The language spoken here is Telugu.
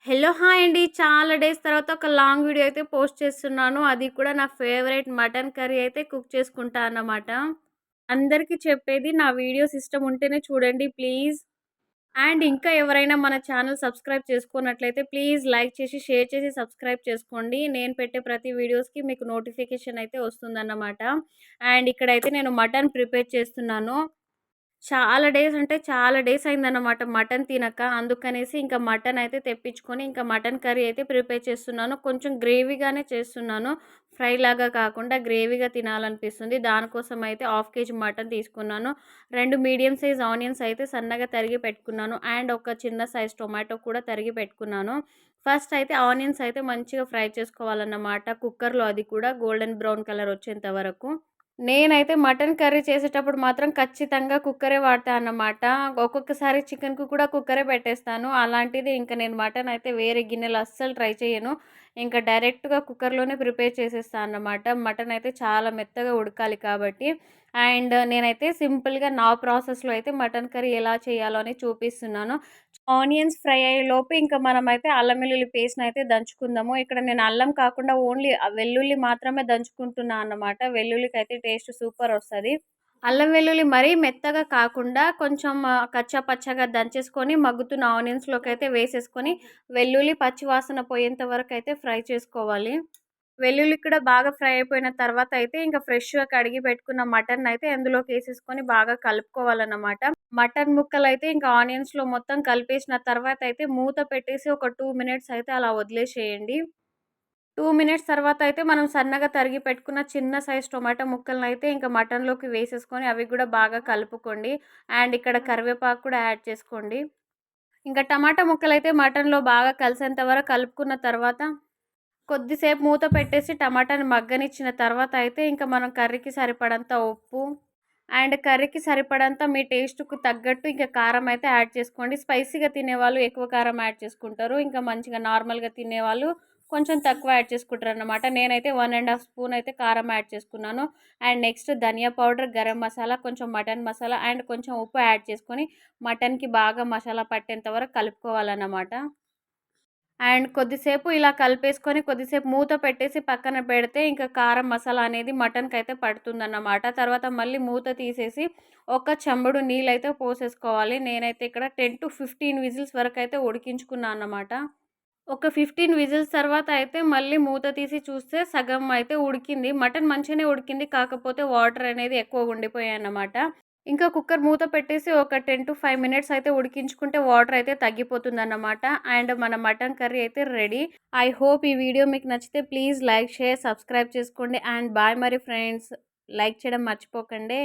హలో! హాయ్ అండి. చాలా డేస్ తర్వాత ఒక లాంగ్ వీడియో అయితే పోస్ట్ చేస్తున్నాను. అది కూడా నా ఫేవరెట్ మటన్ కర్రీ అయితే కుక్ చేసుకుంటా అన్నమాట. అందరికీ చెప్పేది నా వీడియోస్ ఇష్టం ఉంటేనే చూడండి ప్లీజ్. అండ్ ఇంకా ఎవరైనా మన ఛానల్ సబ్స్క్రైబ్ చేసుకోనట్లయితే ప్లీజ్ లైక్ చేసి, షేర్ చేసి సబ్స్క్రైబ్ చేసుకోండి. నేను పెట్టే ప్రతి వీడియోస్‌కి మీకు నోటిఫికేషన్ అయితే వస్తుందన్నమాట. అండ్ ఇక్కడైతే నేను మటన్ ప్రిపేర్ చేస్తున్నాను. చాలా డేస్ అంటే చాలా డేస్ అయిందన్నమాట మటన్ తినక. అందుకనేసి ఇంకా మటన్ అయితే తెప్పించుకొని ఇంకా మటన్ కర్రీ అయితే ప్రిపేర్ చేస్తున్నాను. కొంచెం గ్రేవీగానే చేస్తున్నాను. ఫ్రైలాగా కాకుండా గ్రేవీగా తినాలనిపిస్తుంది. దానికోసం అయితే హాఫ్ కేజీ మటన్ తీసుకున్నాను. 2 మీడియం సైజ్ ఆనియన్స్ అయితే సన్నగా తరిగి పెట్టుకున్నాను. అండ్ ఒక చిన్న సైజ్ టొమాటో కూడా తరిగి పెట్టుకున్నాను. ఫస్ట్ అయితే ఆనియన్స్ అయితే మంచిగా ఫ్రై చేసుకోవాలన్నమాట. కుక్కర్‌లో అది కూడా గోల్డెన్ బ్రౌన్ కలర్ వచ్చేంత వరకు. నేనైతే మటన్ కర్రీ చేసేటప్పుడు మాత్రం ఖచ్చితంగా కుక్కరే వాడతా అన్నమాట. ఒక్కొక్కసారి చికెన్‌కి కూడా కుక్కరే పెట్టేస్తాను. అలాంటిది ఇంక నేను మటన్ అయితే వేరే గిన్నెలో అస్సలు ట్రై చేయను. ఇంకా డైరెక్ట్‌గా కుక్కర్‌లోనే ప్రిపేర్ చేసేస్తా అన్నమాట. మటన్ అయితే చాలా మెత్తగా ఉడకాలి కాబట్టి. అండ్ నేనైతే సింపుల్‌గా నా ప్రాసెస్‌లో అయితే మటన్ కర్రీ ఎలా చేయాలో అని చూపిస్తున్నాను. ఆనియన్స్ ఫ్రై అయ్యేలోపు ఇంకా మనమైతే అల్లం వెల్లుల్లి పేస్ట్‌నయితే దంచుకుందాము. ఇక్కడ నేను అల్లం కాకుండా ఓన్లీ వెల్లుల్లి మాత్రమే దంచుకుంటున్నా అన్నమాట. వెల్లుల్లికైతే టేస్ట్ సూపరొస్తది. అల్లం వెల్లుల్లి మరీ మెత్తగా కాకుండా కొంచెం కచ్చా పచ్చాగా దంచేసుకొని మగ్గుతున్న ఆనియన్స్‌లోకైతే వేసేసుకొని వెల్లుల్లి పచ్చి వాసన పోయేంత వరకైతే ఫ్రై చేసుకోవాలి. వెల్లుల్లి కూడా బాగా ఫ్రై అయిపోయిన తర్వాత అయితే ఇంకా ఫ్రెష్‌గా కడిగి పెట్టుకున్న మటన్‌నయితే అందులోకేసేసుకొని బాగా కలుపుకోవాలన్నమాట. మటన్ ముక్కలైతే ఇంకా ఆనియన్స్‌లో మొత్తం కలిపేసిన తర్వాత అయితే మూత పెట్టేసి ఒక 2 మినిట్స్ అయితే అలా వదిలేసేయండి. 2 మినిట్స్ తర్వాత అయితే మనం సన్నగా తరిగి పెట్టుకున్న చిన్న సైజ్ టొమాటో ముక్కలనైతే ఇంకా మటన్‌లోకి వేసేసుకొని అవి కూడా బాగా కలుపుకోండి. అండ్ ఇక్కడ కరివేపాకు కూడా యాడ్ చేసుకోండి. ఇంకా టమాటా ముక్కలైతే మటన్‌లో బాగా కలిసేంత వరకు కలుపుకున్న తర్వాత కొద్దిసేపు మూత పెట్టేసి టమాటాని మగ్గనిచ్చిన తర్వాత అయితే ఇంకా మనం కర్రీకి సరిపడంత ఉప్పు అండ్ కర్రీకి సరిపడంత మీ టేస్ట్‌కు తగ్గట్టు ఇంకా కారం అయితే యాడ్ చేసుకోండి. స్పైసీగా తినేవాళ్ళు ఎక్కువ కారం యాడ్ చేసుకుంటారు. ఇంకా మంచిగా నార్మల్‌గా తినేవాళ్ళు కొంచెం తక్కువ యాడ్ చేసుకుంటారనమాట. నేనైతే 1 ½ స్పూన్ అయితే కారం యాడ్ చేసుకున్నాను. అండ్ నెక్స్ట్ ధనియా పౌడర్, గరం మసాలా, కొంచెం మటన్ మసాలా అండ్ కొంచెం ఉప్పు యాడ్ చేసుకొని మటన్‌కి బాగా మసాలా పట్టేంత వరకు కలుపుకోవాలన్నమాట. అండ్ కొద్దిసేపు ఇలా కలిపేసుకొని కొద్దిసేపు మూత పెట్టేసి పక్కన పెడితే ఇంకా కారం మసాలా అనేది మటన్‌కైతే పడుతుందన్నమాట. తర్వాత మళ్ళీ మూత తీసేసి ఒక చెంబుడు నీళ్ళైతే పోసేసుకోవాలి. నేనైతే ఇక్కడ 10-15 విజిల్స్ వరకైతే ఉడికించుకున్నా అన్నమాట. ఒక 15 విజిల్స్ తర్వాత అయితే మళ్ళీ మూత తీసి చూస్తే సగం అయితే ఉడికింది. మటన్ మంచిగానే ఉడికింది. కాకపోతే వాటర్ అనేది ఎక్కువగా ఉండిపోయాయన్నమాట. ఇంకా కుక్కర్ మూత పెట్టేసి ఒక 10-5 మినిట్స్ అయితే ఉడికించుకుంటే వాటర్ అయితే తగ్గిపోతుందన్నమాట. అండ్ మన మటన్ కర్రీ అయితే రెడీ. ఐ హోప్ ఈ వీడియో మీకు నచ్చితే ప్లీజ్ లైక్, షేర్, సబ్స్క్రైబ్ చేసుకోండి. అండ్ బాయ్ మరి ఫ్రెండ్స్. లైక్ చేయడం మర్చిపోకండి.